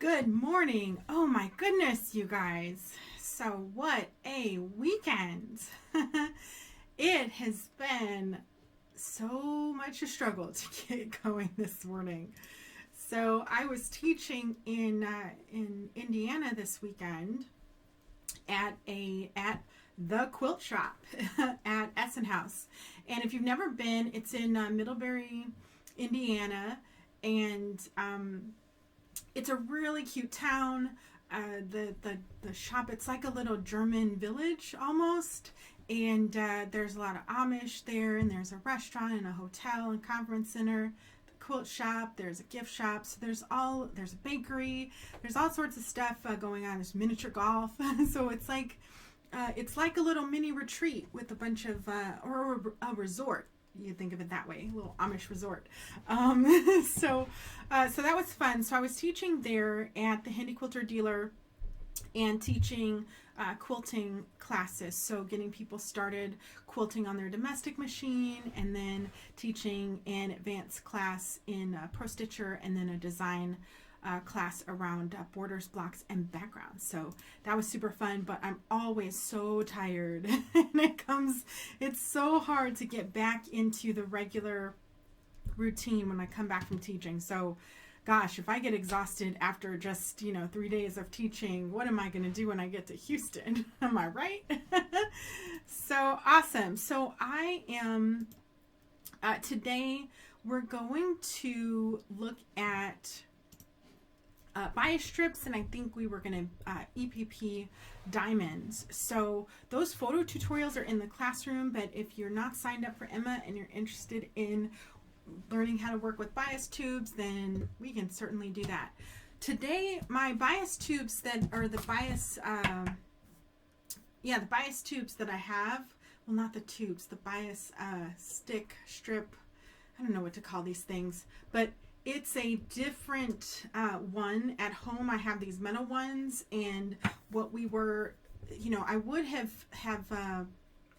Good morning. Oh my goodness, you guys. So, what a weekend. It has been so much a struggle to get going this morning. So, I was teaching in Indiana this weekend at the quilt shop at Essen House. And if you've never been, it's in Middlebury, Indiana, and it's a really cute town. The shop, it's like a little German village almost, and there's a lot of Amish there, and there's a restaurant and a hotel and conference center. The quilt shop, there's a gift shop, so there's a bakery, there's all sorts of stuff going on. There's miniature golf, so it's like a little mini retreat with a bunch of or a resort. You think of it that way, a little Amish resort. So that was fun. So I was teaching there at the Handy Quilter dealer and teaching quilting classes. So getting people started quilting on their domestic machine, and then teaching an advanced class in Pro Stitcher, and then a design class around borders, blocks, and backgrounds. So that was super fun, but I'm always so tired. And it's so hard to get back into the regular routine when I come back from teaching. So gosh, if I get exhausted after just 3 days of teaching, what am I going to do when I get to Houston? Am I right? So awesome. So I am today we're going to look at bias strips, and I think we were going to EPP diamonds. So those photo tutorials are in the classroom, but if you're not signed up for Emma and you're interested in learning how to work with bias tubes, then we can certainly do that. Today, my bias tubes that are the bias, the bias tubes that I have, well, not the tubes, the bias stick, strip, I don't know what to call these things, but it's a different one. At home, I have these metal ones, and what we were, I would have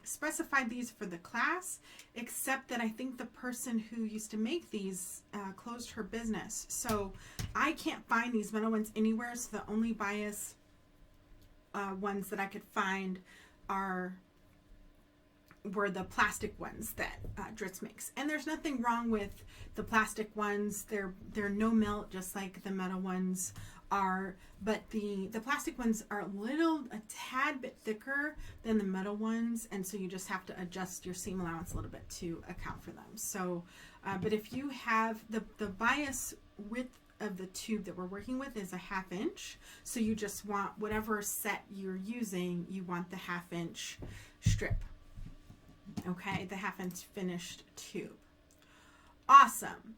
specified these for the class, except that I think the person who used to make these closed her business. So I can't find these metal ones anywhere, so the only bias ones that I could find were the plastic ones that Dritz makes. And there's nothing wrong with the plastic ones. They're no melt, just like the metal ones are, but the plastic ones are a tad bit thicker than the metal ones, and so you just have to adjust your seam allowance a little bit to account for them. So but if you have the bias width of the tube that we're working with is a 1/2 inch, so you just want whatever set you're using, you want the 1/2 inch strip. Okay, the 1/2 inch finished tube. Awesome.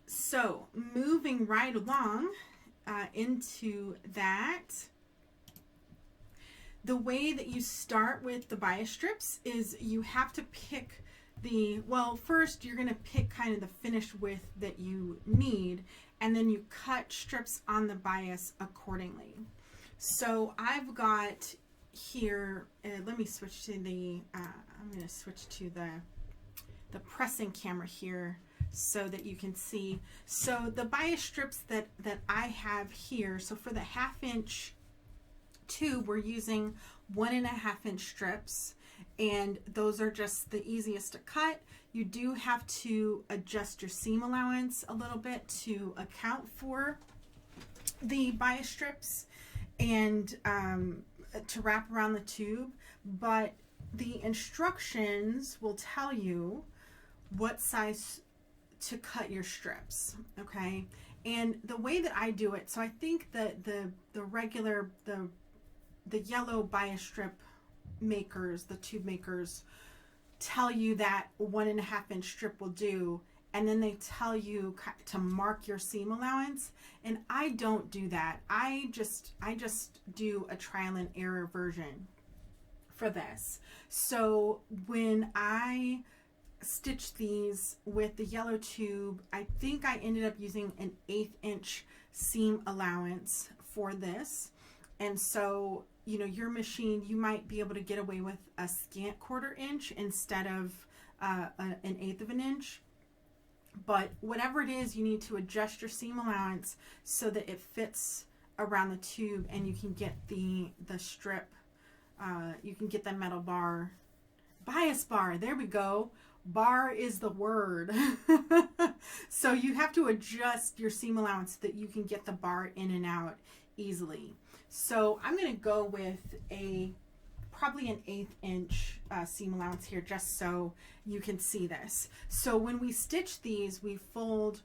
So moving right along into that, the way that you start with the bias strips is you have to pick first you're going to pick kind of the finished width that you need, and then you cut strips on the bias accordingly. So I've got here, let me switch to I'm going to switch to the pressing camera here so that you can see. So the bias strips that I have here, so for the 1/2 inch tube, we're using 1.5 inch strips, and those are just the easiest to cut. You do have to adjust your seam allowance a little bit to account for the bias strips and to wrap around the tube, but the instructions will tell you what size to cut your strips, okay? And the way that I do it, so I think that the regular, the yellow bias strip makers, the tube makers, tell you that 1.5 inch strip will do, and then they tell you to mark your seam allowance, and I don't do that. I just do a trial and error version for this. So when I stitched these with the yellow tube, I think I ended up using an 1/8 inch seam allowance for this, and so your machine, you might be able to get away with a scant 1/4 inch instead of an 1/8 of an inch. But whatever it is, you need to adjust your seam allowance so that it fits around the tube and you can get the strip, you can get the metal bar, bias bar, there we go. Bar is the word. So you have to adjust your seam allowance so that you can get the bar in and out easily. So I'm going to go with probably an 1/8 inch seam allowance here, just so you can see this. So when we stitch these, we fold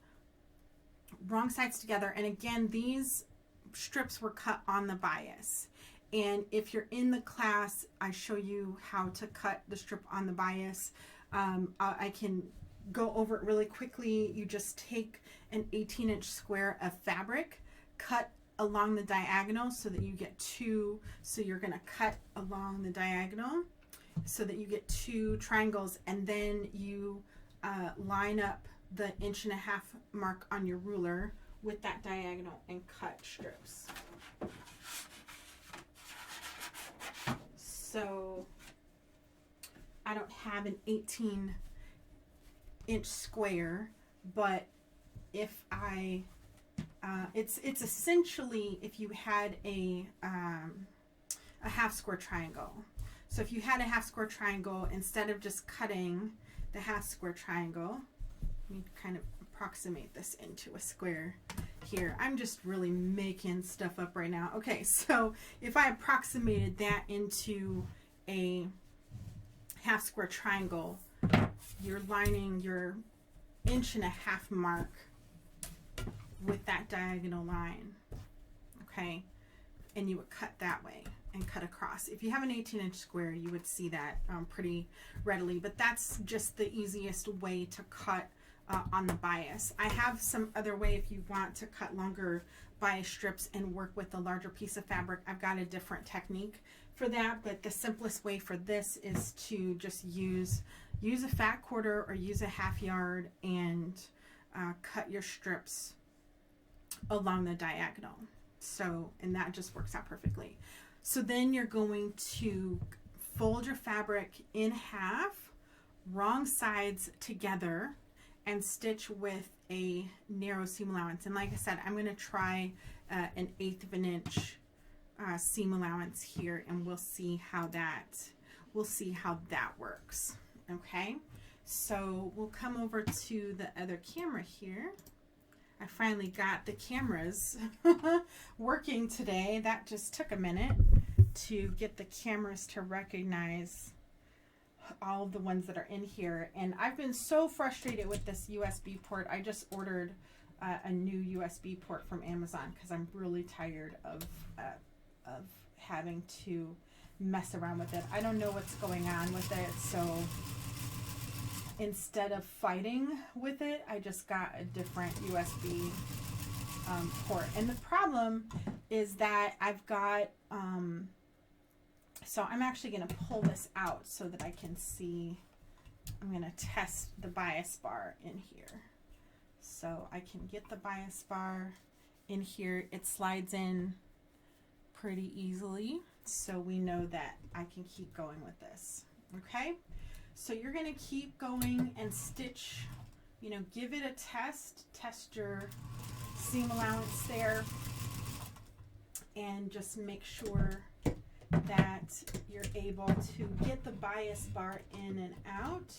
wrong sides together. And again, these strips were cut on the bias. And if you're in the class, I show you how to cut the strip on the bias. I can go over it really quickly. You just take an 18-inch square of fabric, cut along the diagonal so that you get two. So you're going to cut along the diagonal so that you get 2 triangles, and then you line up the 1.5 inch mark on your ruler with that diagonal and cut strips. So I don't have an 18-inch square, but if I it's essentially if you had a half square triangle. So if you had a half square triangle, instead of just cutting the half square triangle, let me kind of approximate this into a square here. I'm just really making stuff up right now. Okay, so if I approximated that into a half square triangle, you're lining your 1.5 inch mark with that diagonal line, okay, and you would cut that way and cut across. If you have an 18-inch square, you would see that pretty readily, but that's just the easiest way to cut on the bias. I have some other way if you want to cut longer bias strips and work with a larger piece of fabric. I've got a different technique for that, but the simplest way for this is to just use a fat quarter or use a 1/2 yard and cut your strips along the diagonal. So, and that just works out perfectly. So then you're going to fold your fabric in half, wrong sides together, and stitch with a narrow seam allowance. And like I said, I'm going to try an 1/8 of an inch seam allowance here, and we'll see how that works. Okay, so we'll come over to the other camera here. I finally got the cameras working today. That just took a minute to get the cameras to recognize all of the ones that are in here. And I've been so frustrated with this USB port. I just ordered a new USB port from Amazon because I'm really tired of having to mess around with it. I don't know what's going on with it, so instead of fighting with it, I just got a different USB port. And the problem is that I've got, so I'm actually going to pull this out so that I can see. I'm going to test the bias bar in here. So I can get the bias bar in here. It slides in pretty easily, so we know that I can keep going with this. Okay, so you're going to keep going and stitch, you know, give it a test your seam allowance there, and just make sure that you're able to get the bias bar in and out.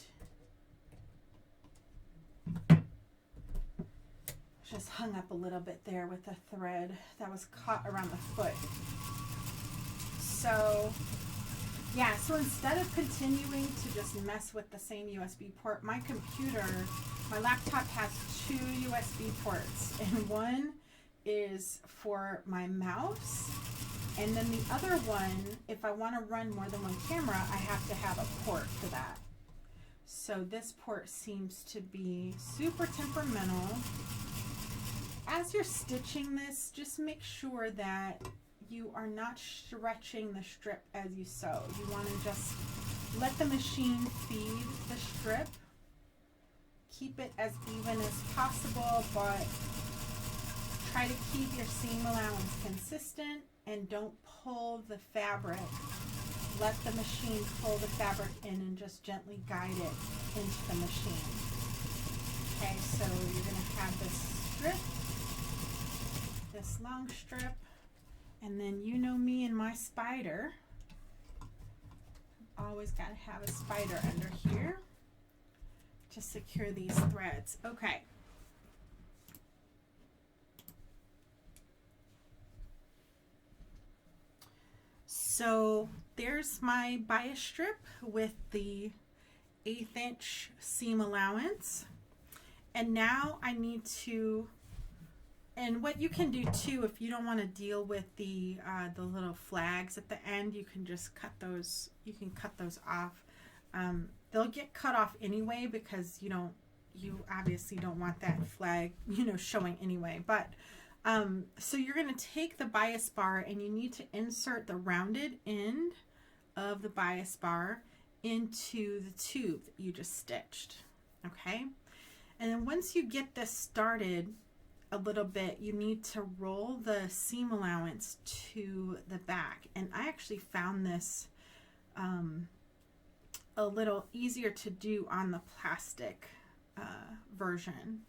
Just hung up a little bit there with the thread that was caught around the foot. So yeah, so instead of continuing to just mess with the same USB port, my laptop has 2 USB ports, and one is for my mouse, and then the other one, if I want to run more than one camera, I have to have a port for that. So this port seems to be super temperamental. As you're stitching this, just make sure that you are not stretching the strip as you sew. You want to just let the machine feed the strip. Keep it as even as possible, but try to keep your seam allowance consistent and don't pull the fabric. Let the machine pull the fabric in and just gently guide it into the machine. Okay, so you're going to have this strip, this long strip, and then you know me and my spider. Always got to have a spider under here to secure these threads. Okay. So there's my bias strip with the 1/8 inch seam allowance. And now I need to, and what you can do too, if you don't want to deal with the little flags at the end, you can just cut those, you can cut those off. They'll get cut off anyway because you obviously don't want that flag, showing anyway. But so you're going to take the bias bar and you need to insert the rounded end of the bias bar into the tube that you just stitched. Okay. And then once you get this started a little bit, you need to roll the seam allowance to the back. And I actually found this a little easier to do on the plastic version.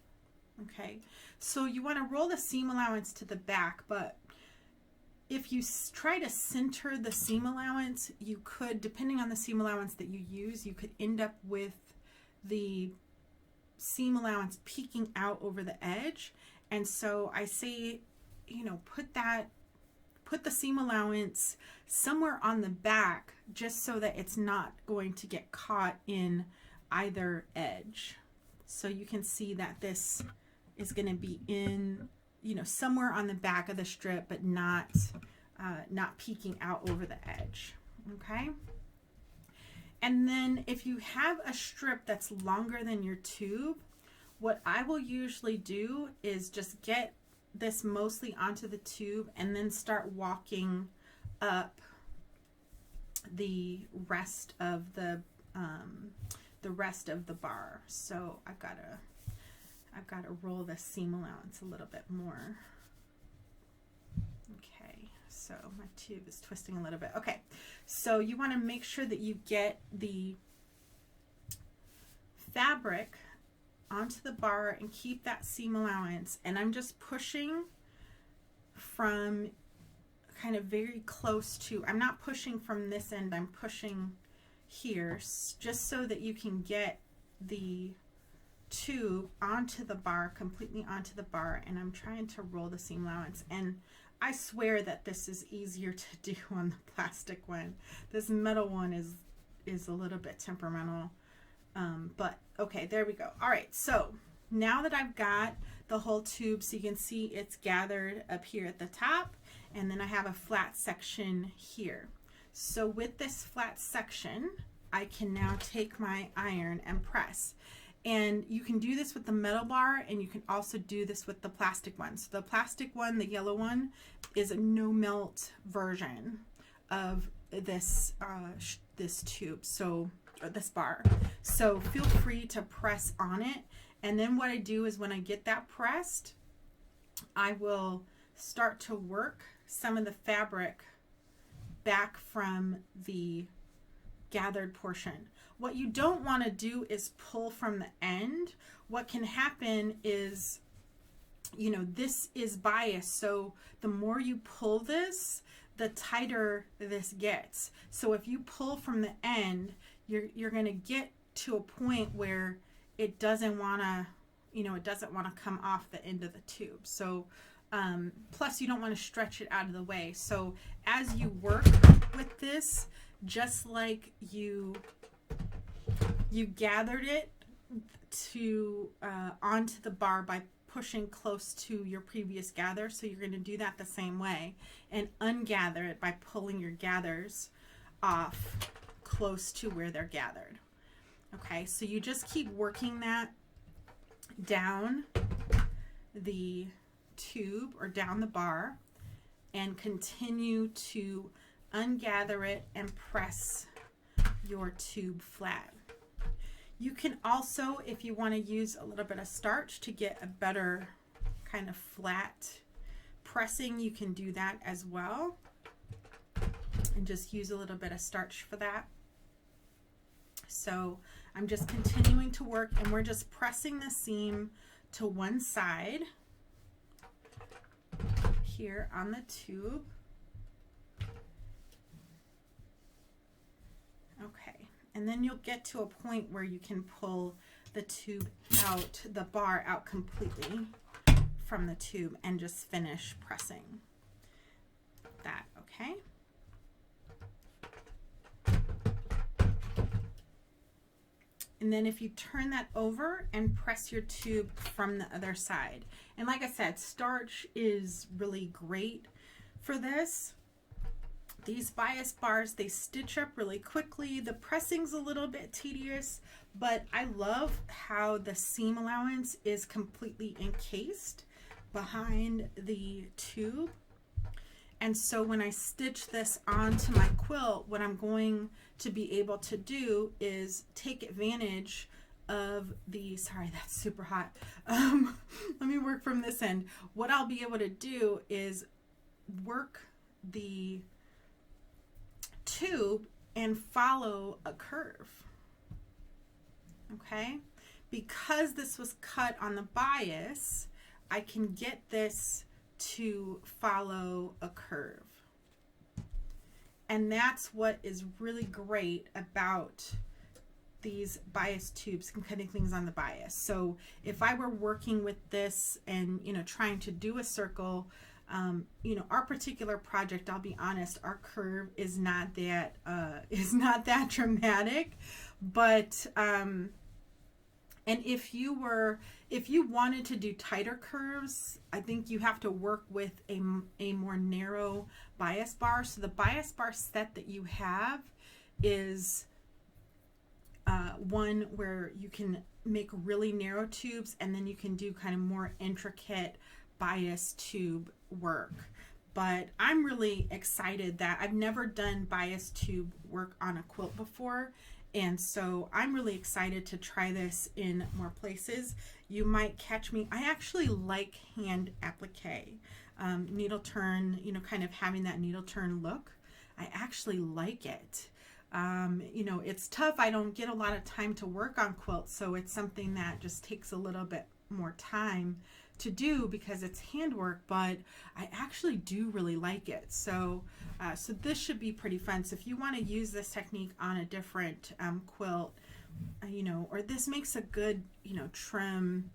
Okay, so you want to roll the seam allowance to the back, but if you try to center the seam allowance, you could, depending on the seam allowance that you use, you could end up with the seam allowance peeking out over the edge. And so I say, put the seam allowance somewhere on the back just so that it's not going to get caught in either edge. So you can see that this is going to be in, somewhere on the back of the strip, but not peeking out over the edge. Okay. And then if you have a strip that's longer than your tube, what I will usually do is just get this mostly onto the tube and then start walking up the rest of the bar. So I've got to roll the seam allowance a little bit more. Okay, so my tube is twisting a little bit. Okay, so you want to make sure that you get the fabric onto the bar and keep that seam allowance. And I'm just pushing from kind of very close to, I'm not pushing from this end, I'm pushing here just so that you can get the tube onto the bar, completely onto the bar. And I'm trying to roll the seam allowance, and I swear that this is easier to do on the plastic one. This metal one is a little bit temperamental, but okay, there we go. All right, so now that I've got the whole tube, so you can see it's gathered up here at the top, and then I have a flat section here. So with this flat section, I can now take my iron and press. And you can do this with the metal bar, and you can also do this with the plastic one. So the plastic one, the yellow one, is a no melt version of this this tube, or this bar. So feel free to press on it. And then what I do is when I get that pressed, I will start to work some of the fabric back from the gathered portion. What you don't want to do is pull from the end. What can happen is, this is bias, so the more you pull this, the tighter this gets. So if you pull from the end, you're going to get to a point where it doesn't want to, it doesn't want to come off the end of the tube. So plus you don't want to stretch it out of the way. So as you work with this, just like you gathered it to onto the bar by pushing close to your previous gather, so you're going to do that the same way and ungather it by pulling your gathers off close to where they're gathered. Okay, so you just keep working that down the tube or down the bar and continue to ungather it and press your tube flat. You can also, if you want to use a little bit of starch to get a better kind of flat pressing, you can do that as well, and just use a little bit of starch for that. So I'm just continuing to work, and we're just pressing the seam to one side here on the tube. Okay, and then you'll get to a point where you can pull the tube out, the bar out completely from the tube, and just finish pressing that, okay? And then if you turn that over and press your tube from the other side. And like I said, starch is really great for this. These bias bars, they stitch up really quickly. The pressing's a little bit tedious, but I love how the seam allowance is completely encased behind the tube. And so when I stitch this onto my quilt, what I'm going to be able to do is take advantage of the, sorry, that's super hot. Let me work from this end. What I'll be able to do is work the tube and follow a curve. Okay? Because this was cut on the bias, I can get this to follow a curve. And that's what is really great about these bias tubes and cutting things on the bias. So if I were working with this and, you know, trying to do a circle, you know, our particular project, I'll be honest, our curve is not that dramatic, but and if you wanted to do tighter curves, I think you have to work with a more narrow bias bar. So the bias bar set that you have is one where you can make really narrow tubes, and then you can do kind of more intricate bias tube work. But I'm really excited that I've never done bias tube work on a quilt before. And so I'm really excited to try this in more places. You might catch me, I actually like hand applique, needle turn, you know, kind of having that needle turn look. I actually like it. You know, it's tough. I don't get a lot of time to work on quilts, so it's something that just takes a little bit more time to do because it's handwork, but I actually do really like it. So so this should be pretty fun. So if you want to use this technique on a different quilt, you know, or this makes a good, you know, trim.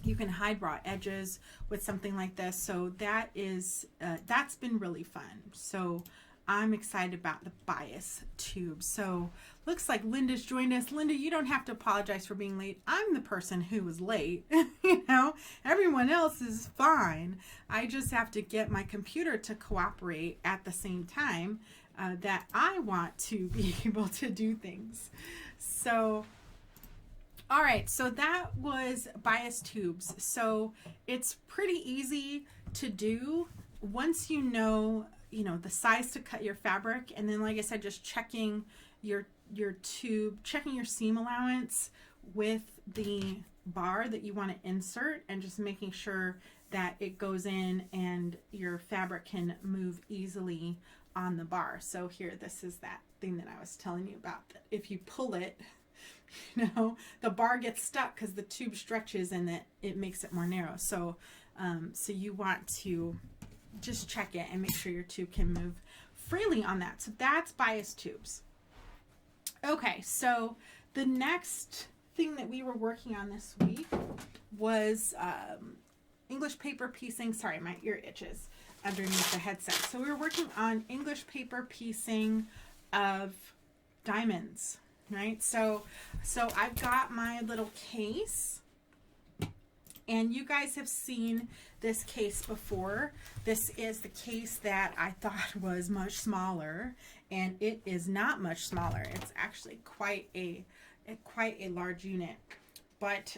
You can hide raw edges with something like this. So that is that's been really fun. So I'm excited about the bias tube. So looks like Linda's joined us. Linda, you don't have to apologize for being late. I'm the person who was late. You know, everyone else is fine. I just have to get my computer to cooperate at the same time that I want to be able to do things. So, all right, so that was bias tubes. So it's pretty easy to do once you know the size to cut your fabric, and then like I said, just checking your tube, checking your seam allowance with the bar that you want to insert, and just making sure that it goes in and your fabric can move easily on the bar. So here, this is that thing that I was telling you about, that if you pull it, you know, the bar gets stuck because the tube stretches and it makes it more narrow. So so you want to just check it and make sure your tube can move freely on that. So that's bias tubes. Okay, so the next thing that we were working on this week was English paper piecing. Sorry, my ear itches underneath the headset. So we were working on English paper piecing of diamonds, right? So I've got my little case, and you guys have seen this case before. This is the case that I thought was much smaller, and it is not much smaller. It's actually quite a large unit, but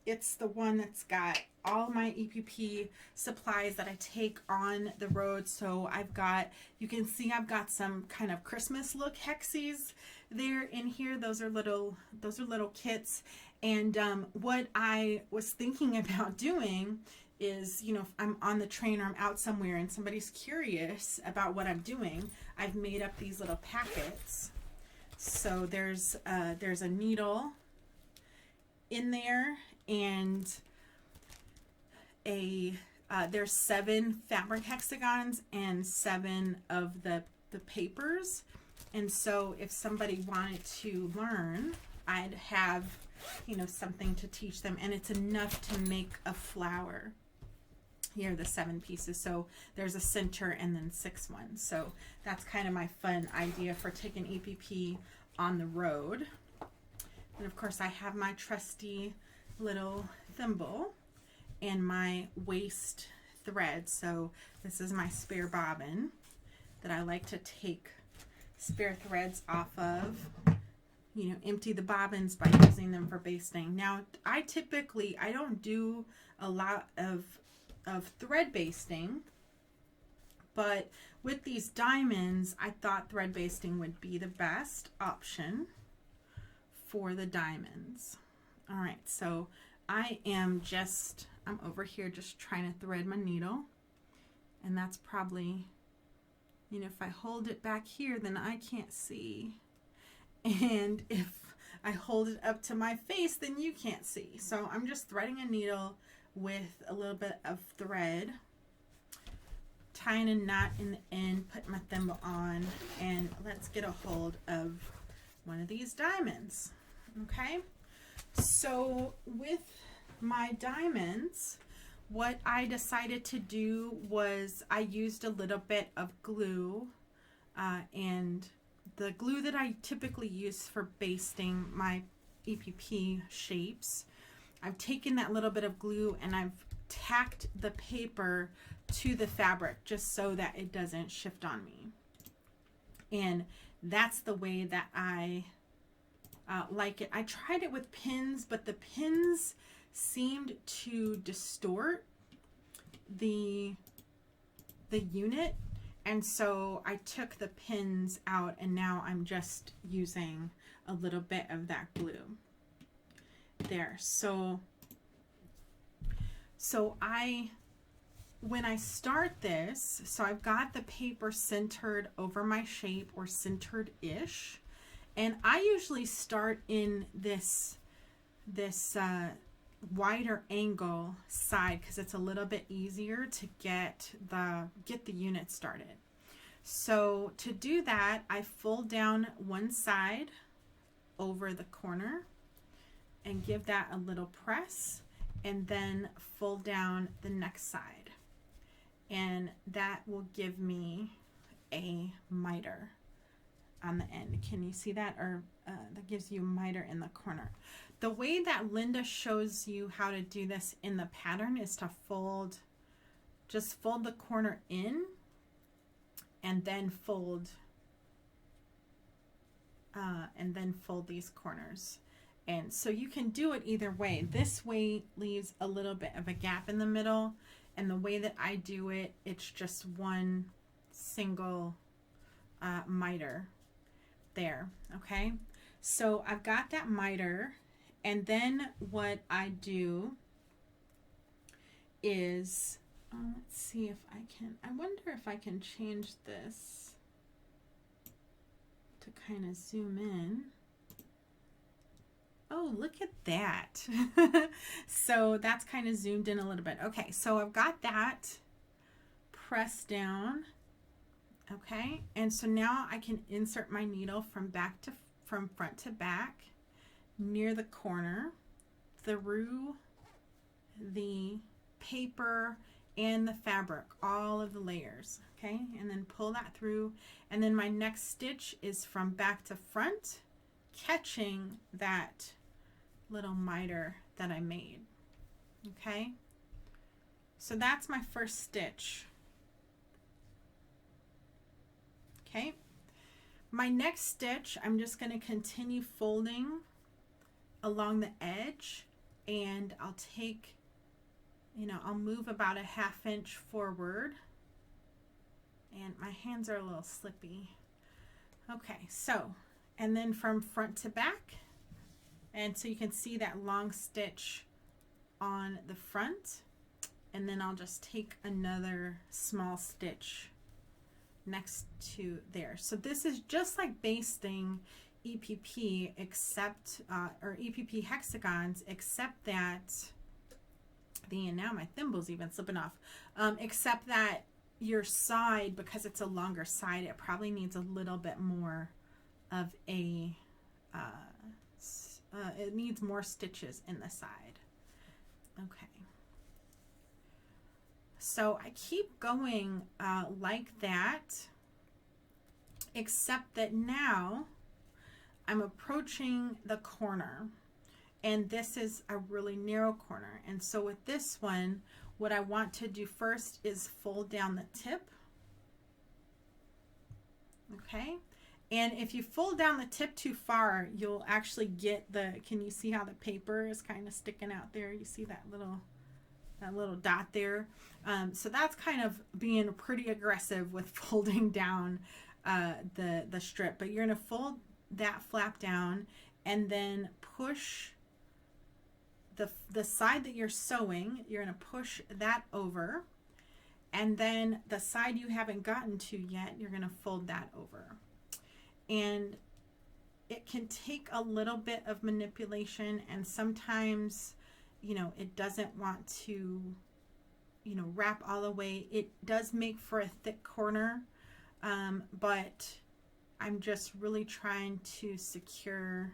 it's the one that's got all my EPP supplies that I take on the road. So I've got, you can see I've got some kind of Christmas look hexes there in here. Those are little kits. And what I was thinking about doing is, you know, if I'm on the train or I'm out somewhere and somebody's curious about what I'm doing, I've made up these little packets. So there's a needle in there, and there's 7 fabric hexagons and 7 of the papers. And so if somebody wanted to learn, I'd have, you know, something to teach them, and it's enough to make a flower. Here are the 7 pieces. So there's a center and then 6 ones. So that's kind of my fun idea for taking EPP on the road. And of course I have my trusty little thimble and my waist thread. So this is my spare bobbin that I like to take spare threads off of, you know, empty the bobbins by using them for basting. Now I don't do a lot of thread basting, but with these diamonds I thought thread basting would be the best option for the diamonds. All right, so I'm over here just trying to thread my needle, and that's probably, you know, if I hold it back here then I can't see, and if I hold it up to my face then you can't see. So I'm just threading a needle with a little bit of thread, tying a knot in the end, putting my thimble on, and let's get a hold of one of these diamonds. Okay, so with my diamonds, what I decided to do was I used a little bit of glue, and the glue that I typically use for basting my EPP shapes. I've taken that little bit of glue and I've tacked the paper to the fabric just so that it doesn't shift on me. And that's the way that I like it. I tried it with pins, but the pins seemed to distort the unit, and so I took the pins out, and now I'm just using a little bit of that glue there. So when I start this, so I've got the paper centered over my shape, or centered-ish, and I usually start in this wider angle side because it's a little bit easier to get the unit started. So to do that, I fold down one side over the corner and give that a little press, and then fold down the next side, and that will give me a miter on the end. Can you see that? Or that gives you a miter in the corner. The way that Linda shows you how to do this in the pattern is to just fold the corner in, and then fold these corners. And so you can do it either way. This way leaves a little bit of a gap in the middle, and the way that I do it, it's just one single miter there. Okay, so I've got that miter, and then what I do is let's see if I wonder if I can change this to kind of zoom in. Oh, look at that. So that's kind of zoomed in a little bit. Okay, so I've got that pressed down. Okay, and so now I can insert my needle from front to back near the corner, through the paper and the fabric, all of the layers. Okay, and then pull that through, and then my next stitch is from back to front, catching that little miter that I made. Okay, so that's my first stitch. Okay, my next stitch, I'm just going to continue folding along the edge, and I'll take, I'll move about a ½ inch forward, and my hands are a little slippy. Okay, so, and then from front to back, and so you can see that long stitch on the front, and then I'll just take another small stitch next to there. So this is just like basting, EPP except, or EPP hexagons, except that and now my thimble's even slipping off, except that your side, because it's a longer side, it probably needs a little bit more of a, it needs more stitches in the side. Okay. So I keep going like that, except that now I'm approaching the corner, and this is a really narrow corner. And so with this one, what I want to do first is fold down the tip. Okay. And if you fold down the tip too far, you'll actually get the, can you see how the paper is kind of sticking out there? You see that little dot there? So that's kind of being pretty aggressive with folding down the strip. But you're going to fold that flap down and then push the side that you're sewing, you're going to push that over, and then the side you haven't gotten to yet, you're going to fold that over. And it can take a little bit of manipulation, and sometimes, you know, it doesn't want to, you know, wrap all the way. It does make for a thick corner, but I'm just really trying to secure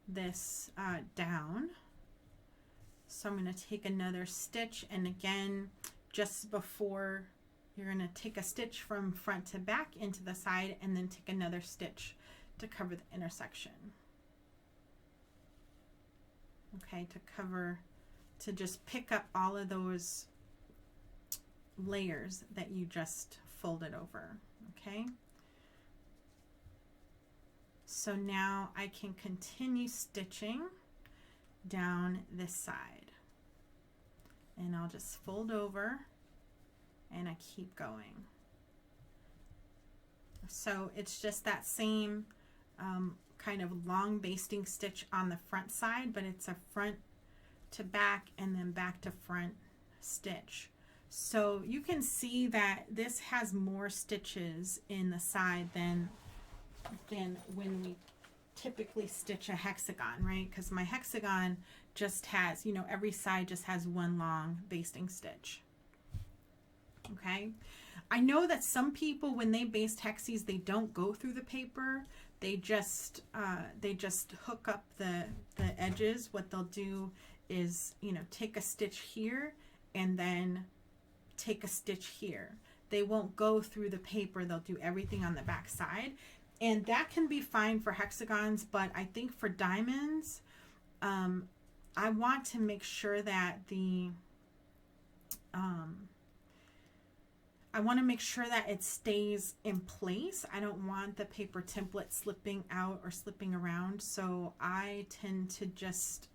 this down. So I'm going to take another stitch, and again, just before, you're going to take a stitch from front to back into the side, and then take another stitch to cover the intersection. Okay, to just pick up all of those layers that you just folded over. Okay. So now I can continue stitching down this side, and I'll just fold over and I keep going. So it's just that same kind of long basting stitch on the front side, but it's a front to back and then back to front stitch. So you can see that this has more stitches in the side than when we typically stitch a hexagon, right? Because my hexagon just has, you know, every side just has one long basting stitch. Okay, I know that some people, when they baste hexies, they don't go through the paper. They just hook up the edges. What they'll do is, you know, take a stitch here and then take a stitch here. They won't go through the paper. They'll do everything on the back side. And that can be fine for hexagons, but I think for diamonds, I want to make sure that I want to make sure that it stays in place. I don't want the paper template slipping out or slipping around, so I tend to just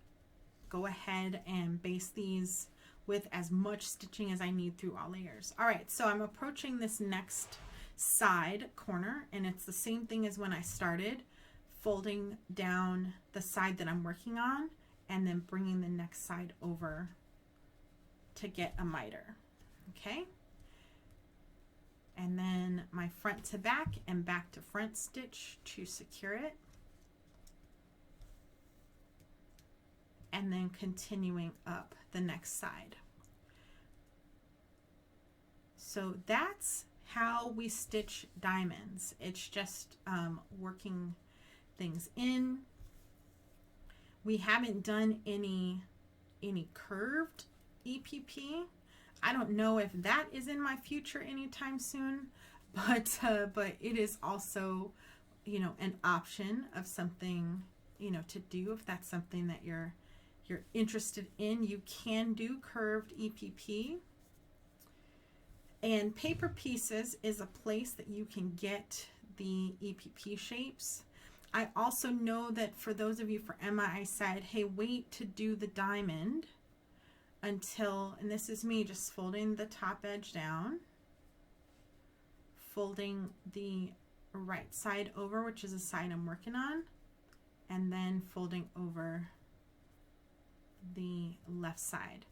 go ahead and baste these with as much stitching as I need through all layers. All right, so I'm approaching this next side corner, and it's the same thing as when I started, folding down the side that I'm working on and then bringing the next side over to get a miter. Okay, and then my front to back and back to front stitch to secure it, and then continuing up the next side. So that's how we stitch diamonds. It's just working things in. We haven't done any curved EPP. I don't know if that is in my future anytime soon, but it is also, you know, an option of something, you know, to do if that's something that you're interested in. You can do curved EPP. And Paper Pieces is a place that you can get the EPP shapes. I also know that for those of you, for Emma, I said, hey, wait to do the diamond until, and this is me just folding the top edge down, folding the right side over, which is the side I'm working on, and then folding over the left side.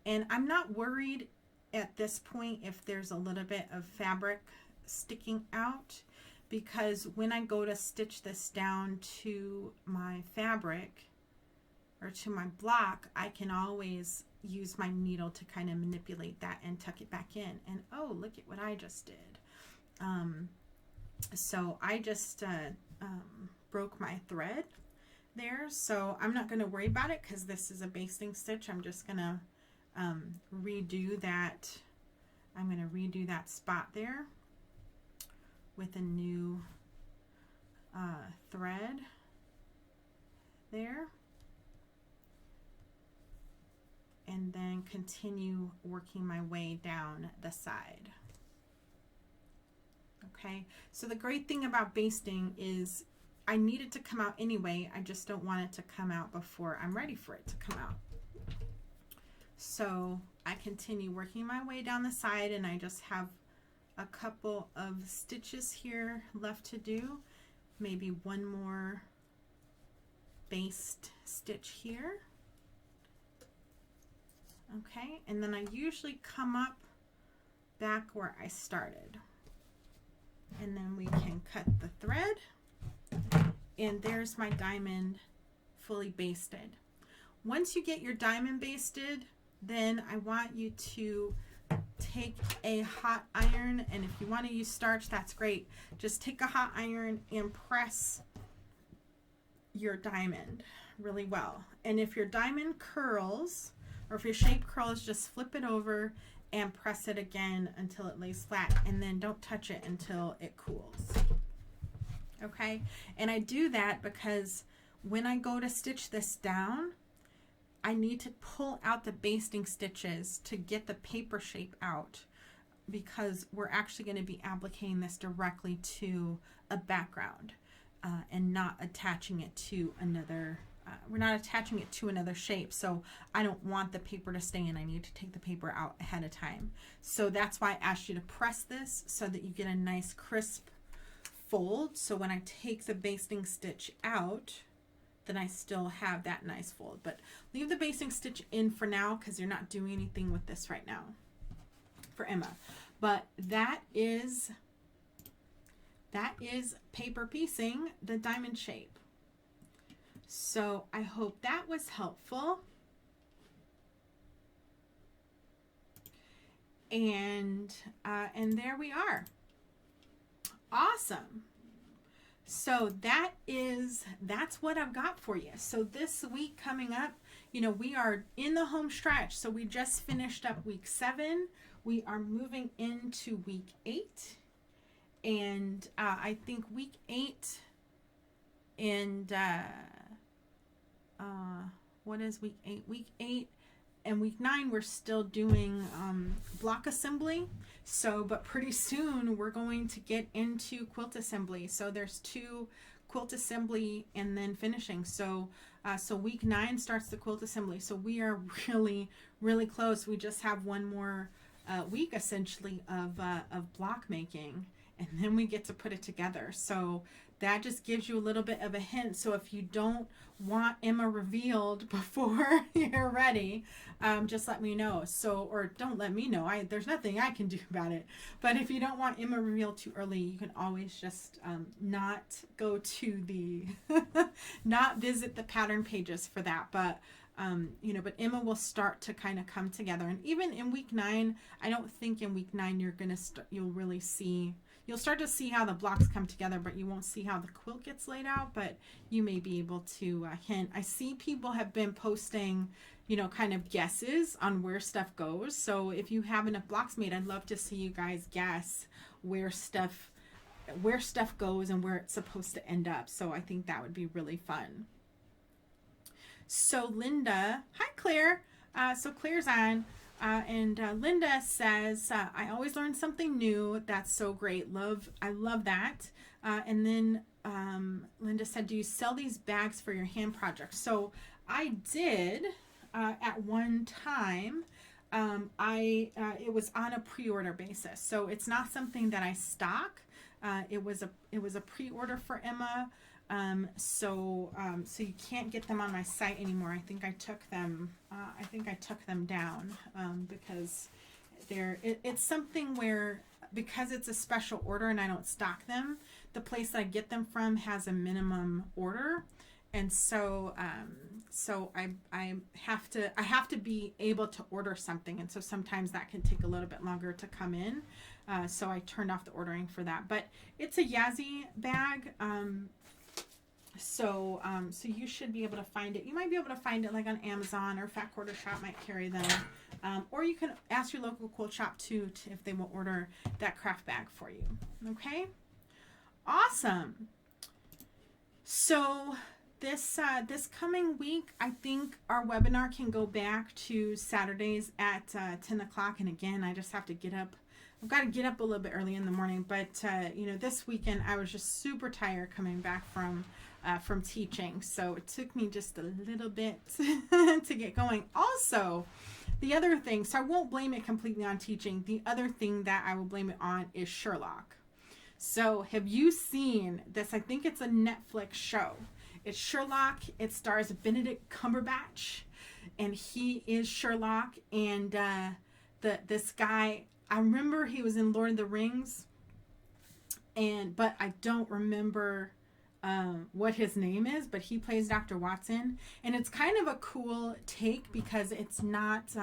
And I'm not worried at this point if there's a little bit of fabric sticking out, because when I go to stitch this down to my fabric or to my block, I can always use my needle to kind of manipulate that and tuck it back in. And oh, look at what I just did. So I just broke my thread there, so I'm not going to worry about it because this is a basting stitch. I'm just going to redo that. I'm going to redo that spot there with a new thread there, and then continue working my way down the side. Okay, so the great thing about basting is I need it to come out anyway. I just don't want it to come out before I'm ready for it to come out. So I continue working my way down the side, and I just have a couple of stitches here left to do. Maybe one more baste stitch here. Okay, and then I usually come up back where I started. And then we can cut the thread, and there's my diamond fully basted. Once you get your diamond basted, then I want you to take a hot iron, and if you want to use starch, that's great. Just take a hot iron and press your diamond really well. And if your diamond curls, or if your shape curls, just flip it over and press it again until it lays flat, and then don't touch it until it cools. Okay, and I do that because when I go to stitch this down, I need to pull out the basting stitches to get the paper shape out, because we're actually going to be appliquing this directly to a background and not attaching it to another we're not attaching it to another shape, so I don't want the paper to stay in. I need to take the paper out ahead of time. So that's why I asked you to press this so that you get a nice crisp fold. So when I take the basting stitch out, then I still have that nice fold. But leave the basting stitch in for now because you're not doing anything with this right now for Emma. But that is paper piecing the diamond shape. So I hope that was helpful. And there we are. Awesome. So that's what I've got for you. So this week coming up, you know, we are in the home stretch. So we just finished up week 7. We are moving into week 8. And I think week 8 and what is week 8? Week 8 and week 9 we're still doing block assembly. So but pretty soon we're going to get into quilt assembly. So there's 2 quilt assembly and then finishing. So so week 9 starts the quilt assembly. So we are really close. We just have one more week essentially of block making, and then we get to put it together. So that just gives you a little bit of a hint. So if you don't want Emma revealed before you're ready, just let me know. So, or don't let me know. There's nothing I can do about it. But if you don't want Emma revealed too early, you can always just not go to the, not visit the pattern pages for that. But you know, but Emma will start to kind of come together. And even in week 9, I don't think in week 9 you're gonna you'll really see. You'll start to see how the blocks come together, but you won't see how the quilt gets laid out, but you may be able to hint. I see people have been posting, you know, kind of guesses on where stuff goes. So if you have enough blocks made, I'd love to see you guys guess where stuff goes and where it's supposed to end up. So I think that would be really fun. So Linda, hi Claire. So Claire's on. And Linda says, I always learn something new. That's so great. I love that. And then Linda said, do you sell these bags for your hand projects? So I did at one time. It was on a pre-order basis. So it's not something that I stock. It was a pre-order for Emma. So you can't get them on my site anymore. I think I took them down, because it's something where, because it's a special order and I don't stock them, the place that I get them from has a minimum order. And so, I have to be able to order something. And so sometimes that can take a little bit longer to come in. So I turned off the ordering for that, but it's a Yazzie bag. So you should be able to find it. You might be able to find it like on Amazon, or Fat Quarter Shop might carry them. Or you can ask your local Qult shop too, if they will order that craft bag for you. Okay. Awesome. So this coming week, I think our webinar can go back to Saturdays at 10 o'clock. And again, I just have to get up. I've got to get up a little bit early in the morning. But, this weekend I was just super tired coming back from teaching. So it took me just a little bit to get going. Also, the other thing, so I won't blame it completely on teaching. The other thing that I will blame it on is Sherlock. So have you seen this? I think it's a Netflix show. It's Sherlock. It stars Benedict Cumberbatch, and he is Sherlock. And this guy, I remember he was in Lord of the Rings, but I don't remember what his name is, but he plays Dr. Watson. And it's kind of a cool take because it's not,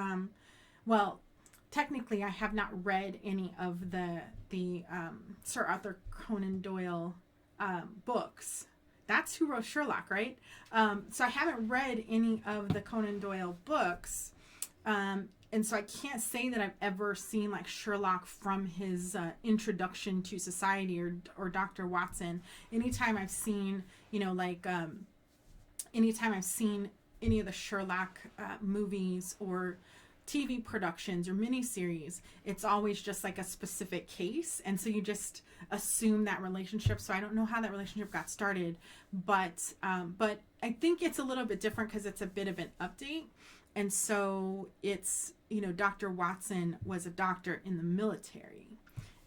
technically I have not read any of the Sir Arthur Conan Doyle books. That's who wrote Sherlock, right? So I haven't read any of the Conan Doyle books. And so I can't say that I've ever seen like Sherlock from his introduction to society or Dr. Watson. Anytime I've seen, anytime I've seen any of the Sherlock movies or TV productions or miniseries, it's always just like a specific case. And so you just assume that relationship. So I don't know how that relationship got started, but I think it's a little bit different because it's a bit of an update. And so it's, Dr. Watson was a doctor in the military.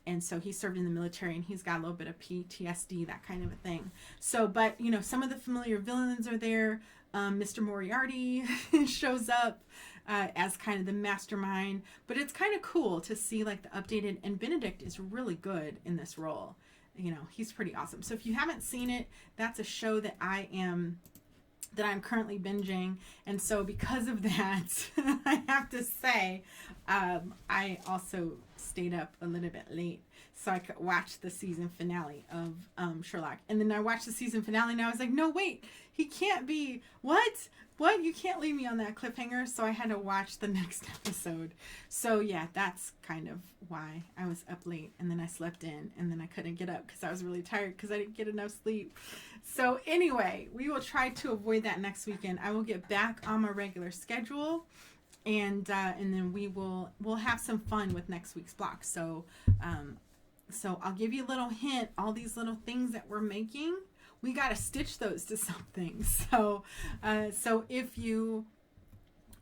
And so he served in the military and he's got a little bit of PTSD, that kind of a thing. So, but, some of the familiar villains are there. Mr. Moriarty shows up as kind of the mastermind. But it's kind of cool to see like the updated, and Benedict is really good in this role. He's pretty awesome. So if you haven't seen it, that's a show that I'm currently binging. And so because of that, I have to say, I also stayed up a little bit late so I could watch the season finale of Sherlock. And then I watched the season finale and I was like, no, wait, he can't be, what? You can't leave me on that cliffhanger. So I had to watch the next episode. So yeah, that's kind of why I was up late, and then I slept in, and then I couldn't get up because I was really tired because I didn't get enough sleep. So anyway, we will try to avoid that next weekend. I will get back on my regular schedule, and then we'll have some fun with next week's block. So I'll give you a little hint. All these little things that we're making, we got to stitch those to something. So if you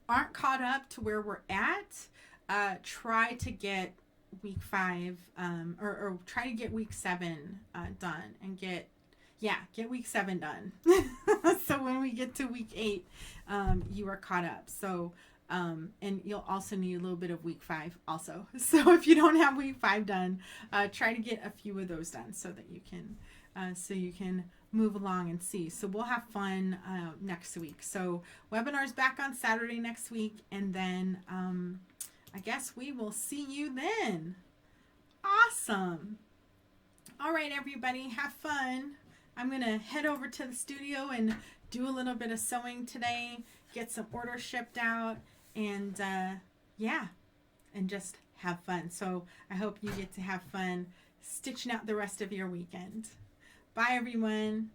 aren't caught up to where we're at, try to get week 5 or try to get week 7 done, and get week 7 done. So when we get to week 8, you are caught up. So and you'll also need a little bit of week 5 also. So if you don't have week 5 done, try to get a few of those done so that you can move along and see. So we'll have fun next week. So webinar's back on Saturday next week, and then I guess we will see you then. Awesome. All right, everybody, have fun. I'm going to head over to the studio and do a little bit of sewing today, get some orders shipped out, and and just have fun. So I hope you get to have fun stitching out the rest of your weekend. Bye, everyone.